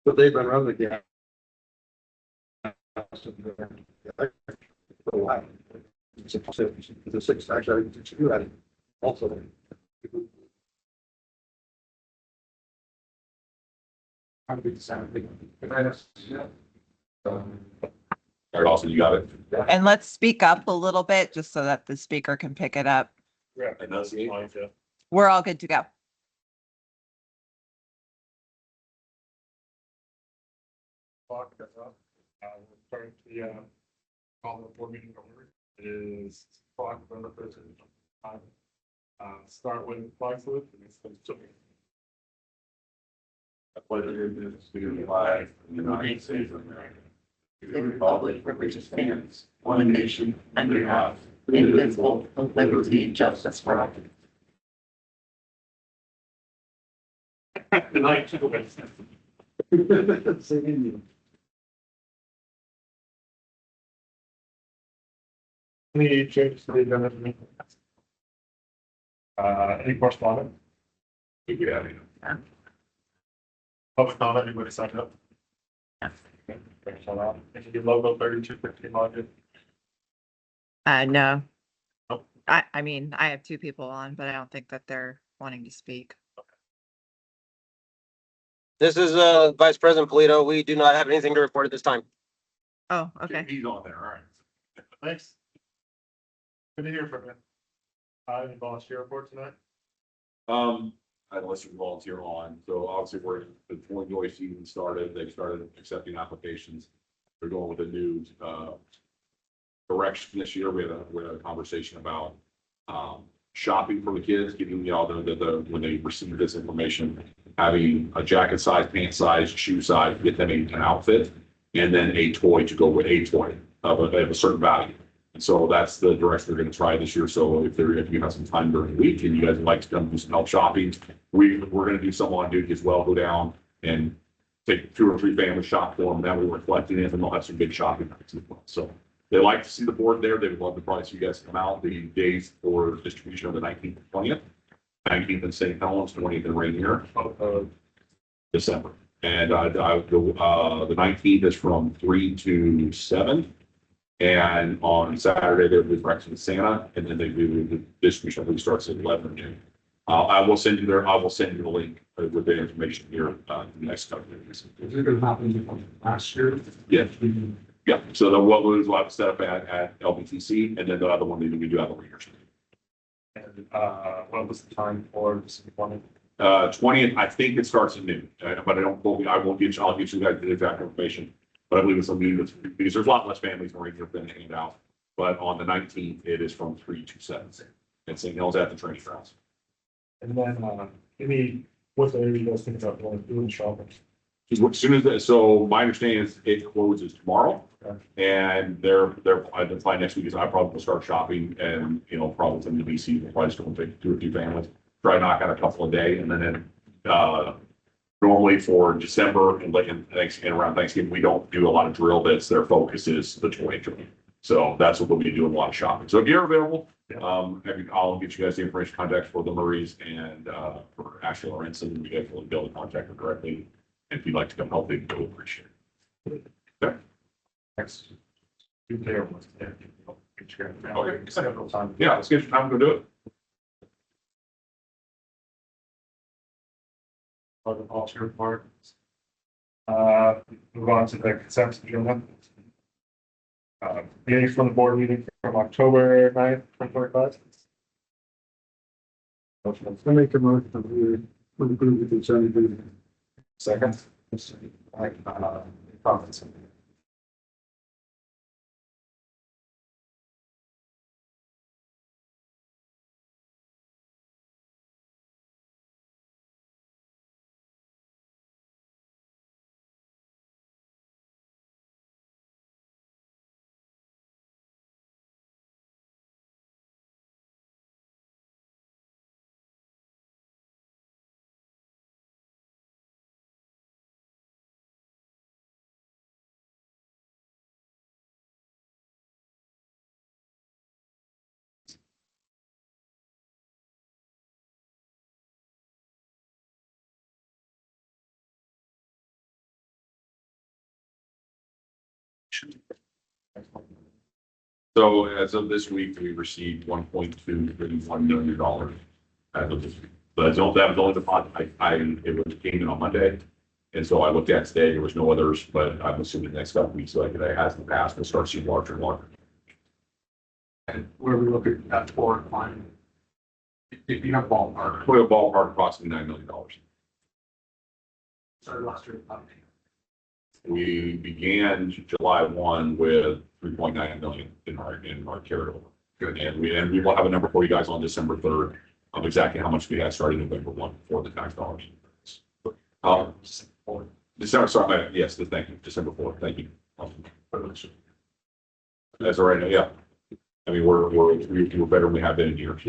But they've been running the gas for a while. The six actually, you had also. I'd be the same thing. All right, Austin, you got it. And let's speak up a little bit just so that the speaker can pick it up. Yeah, enunciate. We're all good to go. Clock that's up. We'll start the call the board meeting over. It is clock November 13th. Start with flag salute and it's A pleasure to the flag of the United States of America. To the republic for which it stands, one nation, under God, indivisible, with liberty and justice for all. Good night. Any changes to the agenda? Any correspondence? Yeah. Public comment, anybody sign up? Yes. If you get logo 3215 login. No. Oh. I mean, I have two people on, but I don't think that they're wanting to speak. This is Vice President Polito. We do not have anything to report at this time. Oh, okay. He's on there, all right. Thanks. Good to hear from you. Any volunteer report tonight? I listed volunteer on, so obviously we're, the Illinois season started, they've started accepting applications. They're going with a new, direction this year. We had a conversation about, shopping for the kids, giving y'all the, when they receive this information, having a jacket size, pants size, shoe size, get them an outfit, and then a toy to go with a toy of a certain value. And so that's the direction they're going to try this year. So if you have some time during the week and you guys would like to come do some help shopping, we're going to do some on duty as well. Go down and take 2 or 3 families shop for them. That way we're collecting it and they'll have some big shopping nights as well. So they like to see the board there. They would love to probably see you guys come out. The days for distribution are the 19th and 20th, 19th in St. Helens, 20th in Rainier of December. And I would go, the 19th is from 3 to 7. And on Saturday, they'll do breakfast with Santa, and then they do the distribution. I think starts at 11 noon. I will send you the link with the information here in the next couple of days. Is it gonna happen last year? Yeah. Yeah. So the what we'll have set up at LBTC, and then the other one that we do have over here. And what was the time for this appointment? 20th, I think it starts at noon, but I don't quote me. I'll get you guys the exact information. But I believe it's something that's because there's a lot less families in Rainier than hand out. But on the 19th, it is from 3 to 7. And St. Helens at the training grounds. And then what's the area you guys think about doing shopping? As soon as so my understanding is it closes tomorrow. Okay. And they're the plan next week is I probably will start shopping and probably from the BC we'll probably still take 2 or 3 families. Try to knock out a couple a day and then normally for December and around Thanksgiving, we don't do a lot of drill bits. Their focus is the toy drill. So that's what we'll be doing, a lot of shopping. So if you're available, I'll get you guys the information contacts for the Murrays and for Ashley Lorenzen. You guys will be able to contact her directly. And if you'd like to come help, we'll appreciate it. Okay. Thanks. You there? Okay. Yeah, let's get your time to go do it. The policy report. Move on to the consent agenda. Meetings from the board meeting from October 9th, 2025. I make a motion to approve the consent agenda. Second. Comments. So as of this week, we received $1.231 million as of this week. But that was only the fund. It was came in on Monday. And so I looked at today, there was no others, but I'm assuming the next couple weeks, like it has in the past, we'll start seeing larger and larger. And where we look at for fine. If you have ballpark, Put a ballpark approximately $9 million. started last year. We began July 1 with 3.9 million in our carryover. Good. And we will have a number for you guys on December 3rd of exactly how much we had starting November 1 for the tax dollars. December, sorry, yes, thank you, December 4th, thank you. That's all right, yeah. I mean, we're better than we have been in years.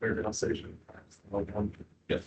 Organization. Yes.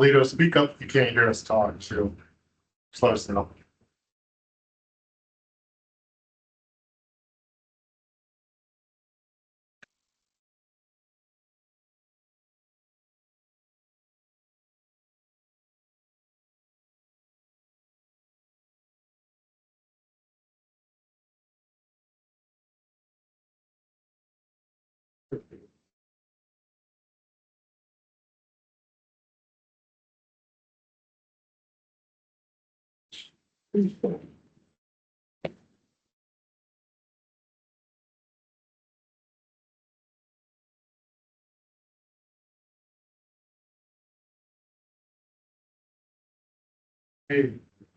Lito, speak up if you can't hear us talk, too. Just let us know. Hey,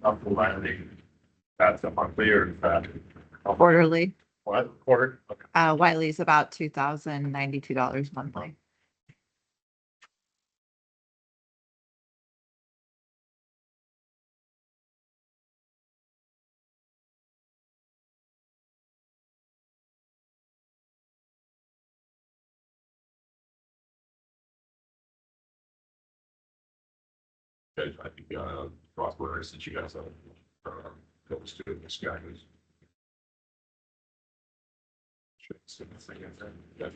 I'm providing. That's a monthly or is that? Quarterly. What, quarter? Okay. Wiley's about $2,092 monthly. I think, cross-border, since you guys have, those two, this guy who's. Yeah.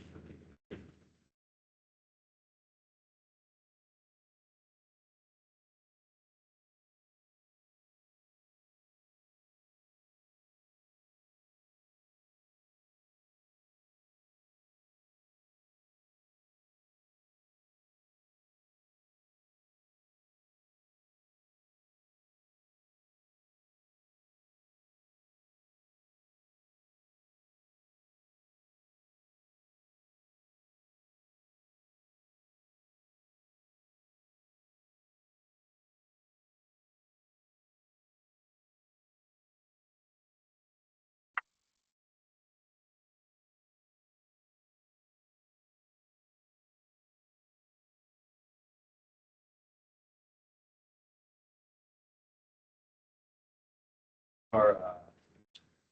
Our,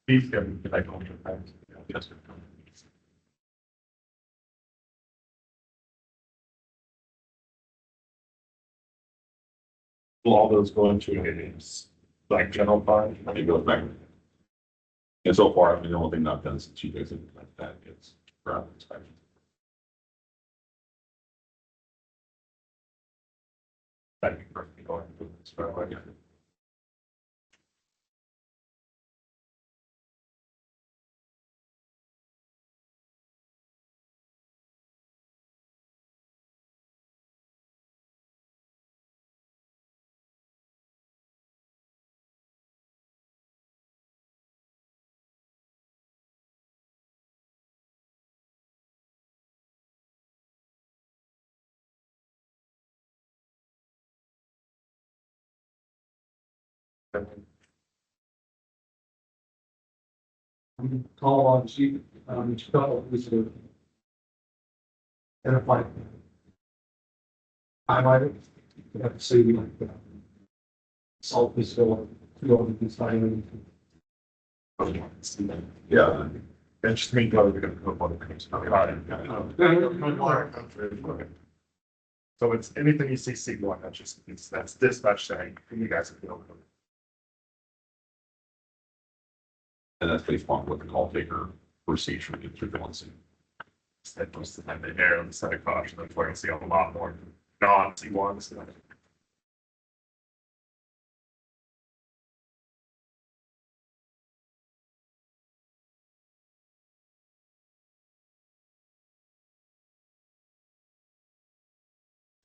beef can be like on your times. Yes. Will all those go into a like general fund? It goes back. And so far, I mean, the only thing I've done since you guys have like that is ground inspection. That'd be perfect going to this, but like, Call on sheet, each couple, we should identify. Highlighted, you have to see like, salt is still, design. yeah. And just me go, we're gonna go on the case. So it's anything you see C1, that's just, that's dispatch saying, you guys have to. And that's based on what the call taker procedure get through balancing. That most of the time they err on the side of caution, that's where you'll see a lot more non-C1s.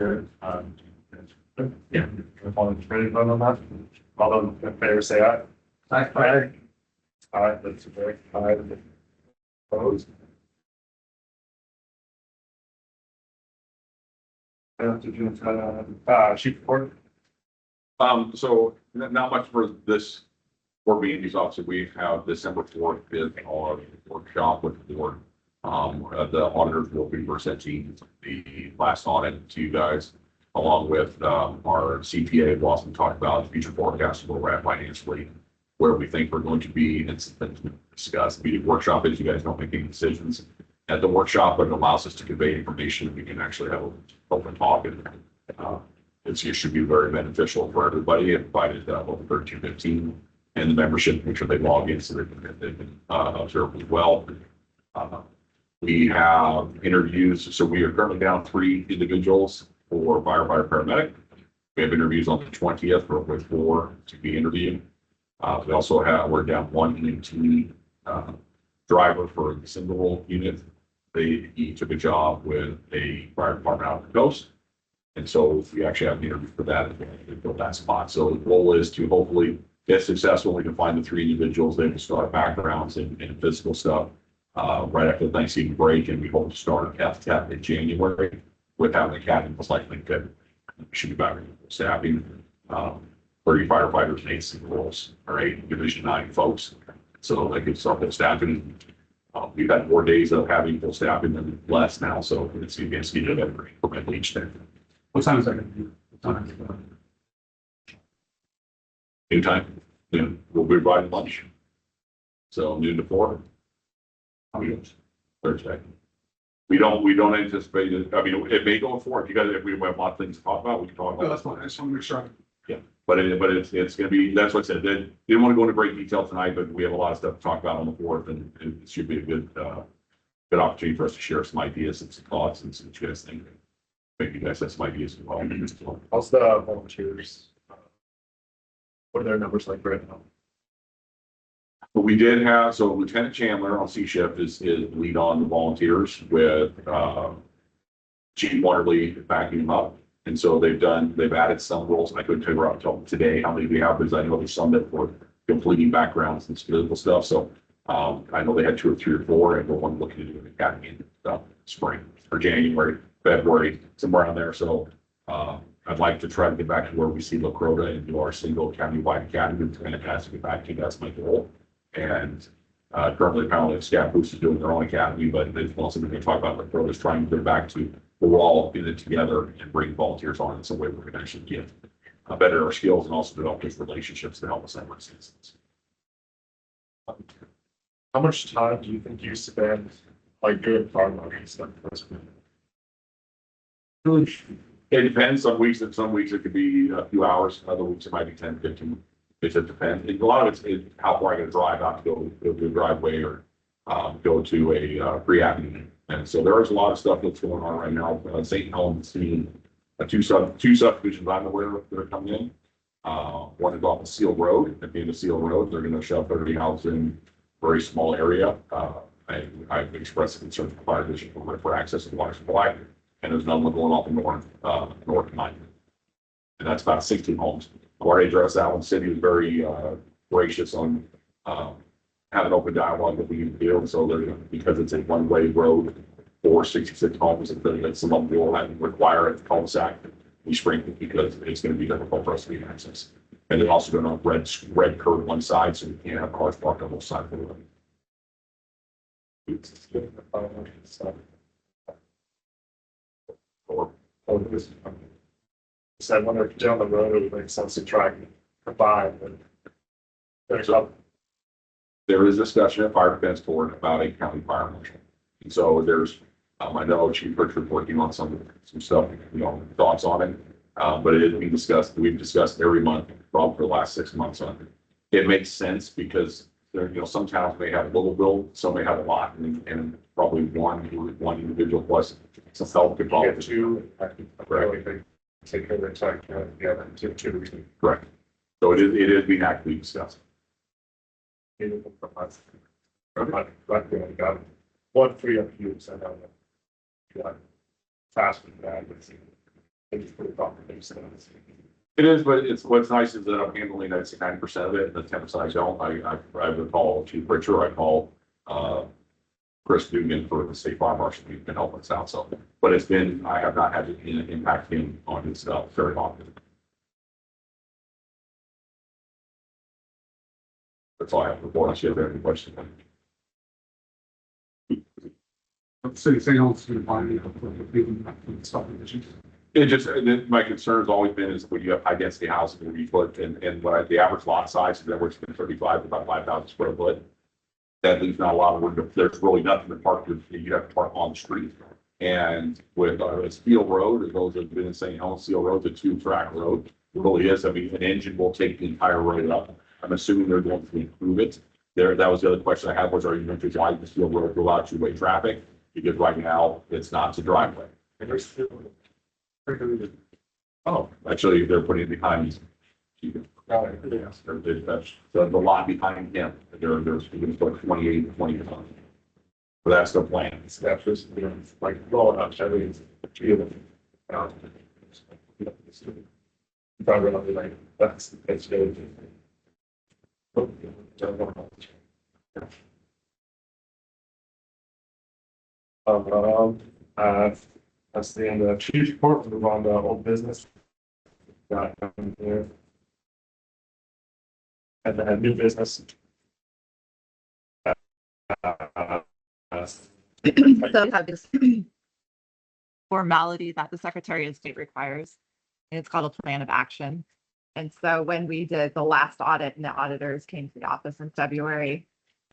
Good. Yeah, all ready to vote on that? All those in favor say aye. Aye. Aye, that's very aye. Opposed? Chief report? So not much for this board meeting, these obviously we have December 4th is our workshop with the board. The auditors will be presenting the last audit to you guys, along with, our CPA, will also talk about future forecasts, where we're at financially, where we think we're going to be, and discuss. The workshop is you guys don't make any decisions at the workshop, but it allows us to convey information. We can actually have an open talk, and it should be very beneficial for everybody, and provided over 1315 and the membership, make sure they log in so they can observe as well. We have interviews, so we are currently down 3 individuals for firefighter paramedic. We have interviews on the 20th with 4 to be interviewed. We also we're down 1 EMT driver for the single role unit. He took a job with a fire department out on the coast. And so we actually have an interview for that, and fill that spot. So the goal is to hopefully get successful. We can find the 3 individuals. They can start backgrounds and physical stuff right after the Thanksgiving break. And we hope to start FTAP in January with having the academy most likely good. We should be back staffing 30 firefighters and 8 single roles, or 8 Division 9 folks. So they could start full staffing. We've had more days of having full staffing than less now. So it's going to be incremental each day. What time is that going to be? What time is it? Noon time, we'll be providing lunch. So noon to 4. Thursday. We don't anticipate it. I mean, it may go 4 if we have a lot of things to talk about, we can talk about. Oh, that's fine. I just want to make sure. Yeah, but it's going to be, that's what I said. They didn't want to go into great detail tonight, but we have a lot of stuff to talk about on the 4th, and it should be a good opportunity for us to share some ideas and some thoughts and see what you guys think. Maybe you guys have some ideas as well. How's the volunteers? What are their numbers like right now? But we did have, so Lieutenant Chandler on C shift is lead on the volunteers with Chief Waterly backing him up. And so they've added some roles. I couldn't figure out until today how many we have, because I know there's some that were completing backgrounds and physical stuff. So I know they had 2 or 3 or 4, and we're one looking to do an academy in spring or January, February, somewhere around there. So I'd like to try to get back to where we see Lakota and do our single county-wide academy. It's fantastic to get back to. That's my goal. And currently, apparently, Scat Boost is doing their own academy, but there's also going to talk about Lakota's trying to get back to where we're all in it together and bring volunteers on in some way we can actually get better our skills and also develop those relationships to help us out with citizens. How much time do you think you spend like doing farm work and stuff? It depends. Some weeks it could be a few hours, other weeks it might be 10, 15. It just depends. A lot of it's how far I gotta drive out to go to a driveway or go to a free avenue. And so there is a lot of stuff that's going on right now. St. Helens seeing two subdivisions I'm aware of that are coming in. One is off of Seal Road. At the end of Seal Road, they're gonna shove 30 houses in a very small area. I've expressed concern for fire district for access to water supply. And there's another one going off in north 9. And that's about 16 homes. I've already addressed that one. City was very gracious on having open dialogue that we can do. So they're, because it's a one-way road for 66 homes, and some of them will have to require a cul-de-sac. We sprinkle because it's going to be difficult for us to get access. And they're also going to red curve one side, so we can't have cars parked on both sides of the road. Or this. So I wonder if down the road it would make sense to try and combine, but there's up. There is discussion at Fire Defense Board about a county fire marshal. And so there's, I know Chief Richard working on some stuff, thoughts on it. But it is being discussed. We've discussed every month, probably for the last 6 months on it. It makes sense because there, some towns may have a little bill, some may have a lot, and probably one individual plus some help could probably. Get two, I really think, take care of it, like, yeah, two. Correct. So it is being actively discussed. But got one free up use, I know that. Yeah, faster than that, but it's pretty complicated. It is, but what's nice is that I'm handling 90% of it, and the 10% I don't. I would call Chief Richard, I call Chris Dugan for the state fire marshal. He's been helping us out. So, but I have not had to impact him on his stuff very often. That's all I have to report. I should have any questions. City St. Helens going to find the subdivisions. It just, my concern has always been is when you have high density housing where you put, and when the average lot size is anywhere between 35 to about 5,000 square foot. That leaves not a lot of room. There's really nothing to park. You have to park on the street. And with Steel Road, as those that have been in St. Helens, Steel Road's a 2-track road. It really is. I mean, an engine will take the entire road up. I'm assuming they're going to improve it. That was the other question I had was, are you going to drive the Steel Road to allow two-way traffic? Because right now it's not, it's a driveway. Oh, actually, they're putting it behind. Yes, the lot behind him. They're going to put 28 and 20. So that's the plan. That's just, like, blowing up, everything's feeling. If I really like, that's good. That's the end of the chief's report. We'll move on to old business. Got it there. And then new business. So we have this formality that the Secretary of State requires, and it's called a plan of action. And so when we did the last audit and the auditors came to the office in February,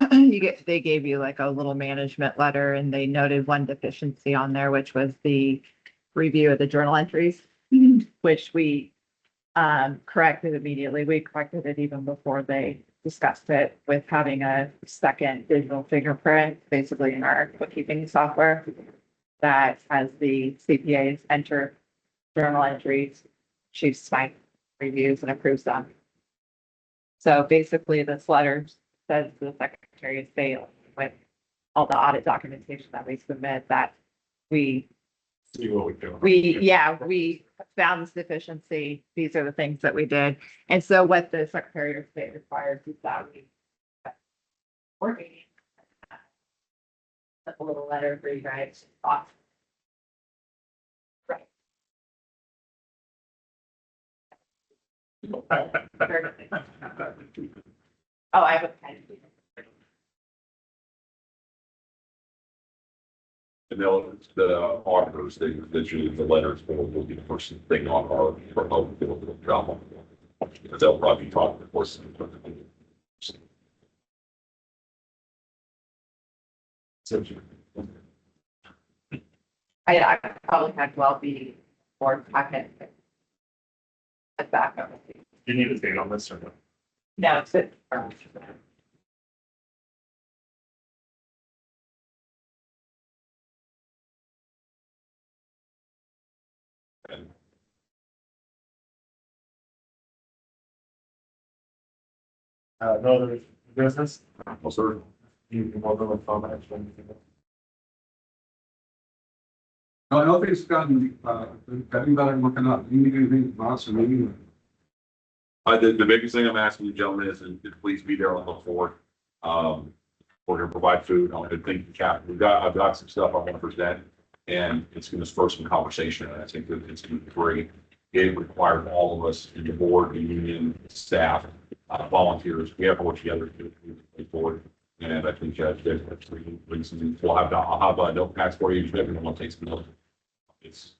they gave you like a little management letter, and they noted one deficiency on there, which was the review of the journal entries, which we corrected immediately. We corrected it even before they discussed it with having a second digital fingerprint, basically in our bookkeeping software that has the CPAs enter journal entries, chief sign reviews and approves them. So basically this letter says to the Secretary of State with all the audit documentation that we submit that we See what we do. we found this deficiency. These are the things that we did. And so what the Secretary of State requires is that we working a little letter for you guys off. Right. Oh, I have a pen. And the auditors, the letters will be the first thing on our proposal job. They'll probably talk, of course. I probably had well be board packet. A backup. You need a date on this or no? No, it's it. No other business? Well, sir, You can hold on comments or anything else? No, I don't think it's gotten, getting better and working out. You need anything from us or maybe? the biggest thing I'm asking you gentlemen is please be there on the fourth. We're gonna provide food. I'm gonna thank the captain. I've got some stuff I want to present. And it's gonna spur some conversation, and I think that it's gonna be great. It required all of us in the board, the union, staff, volunteers. We have to work together to move forward. And I think we'll have, I'll have notepads for you, if everyone wants to take some notes.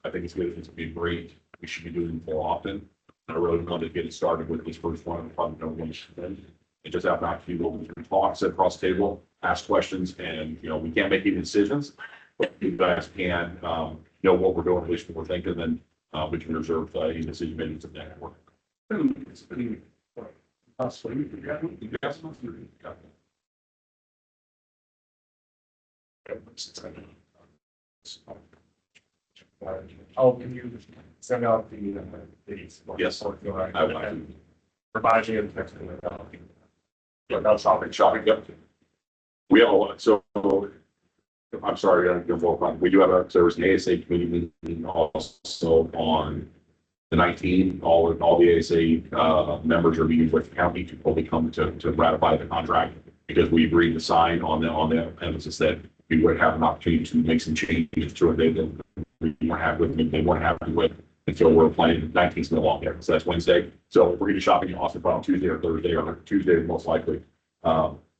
I think it's good, it's gonna be great. We should be doing it more often. I really wanted to get it started with this first one, probably no one should. And just have an opportunity to go through talk, sit across the table, ask questions, and, we can't make any decisions. But you guys can, know what we're doing, at least what we're thinking, then, we can reserve, any decision making to that work. It's been, Oh, can you send out the dates? Yes. I will. Provide you a text. But that's shopping. Shopping, yep. We have a lot, so, I'm sorry, we do have there was an ASA committee meeting also on the 19th. All the ASA, members are meeting with the county to fully come to ratify the contract, because we agreed to sign on the emphasis that we would have an opportunity to make some changes to it. We weren't happy with, they weren't happy with, and so we're planning 19th no longer, so that's Wednesday. So we're going to be shopping in Austin probably Tuesday or Thursday, or Tuesday most likely.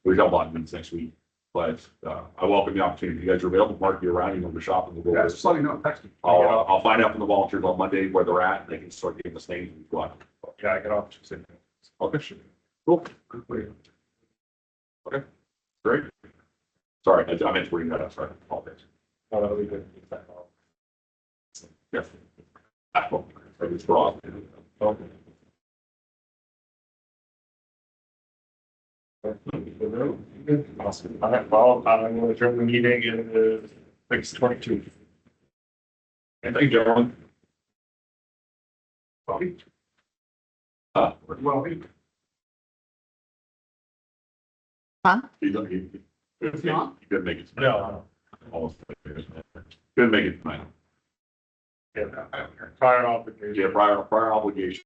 We've got a lot of meetings next week, but I welcome the opportunity. If you guys are available, Mark, you're around, you want to shop in the world. yeah, just let me know, text me. I'll find out from the volunteers on Monday where they're at, and they can start giving us names and go out. Yeah, I get off Tuesday. Okay, cool. Okay, great. Sorry, I meant to read that. Sorry, apologize. No, that'll be good. Yes. It's broad. Okay. Awesome. All right, well, I'm going to turn the meeting in 6:22. And thank you, gentlemen. Bobby? Well, Huh? you couldn't make it. No. Almost. Couldn't make it tonight. Yeah, prior obligation. Yeah, prior obligation.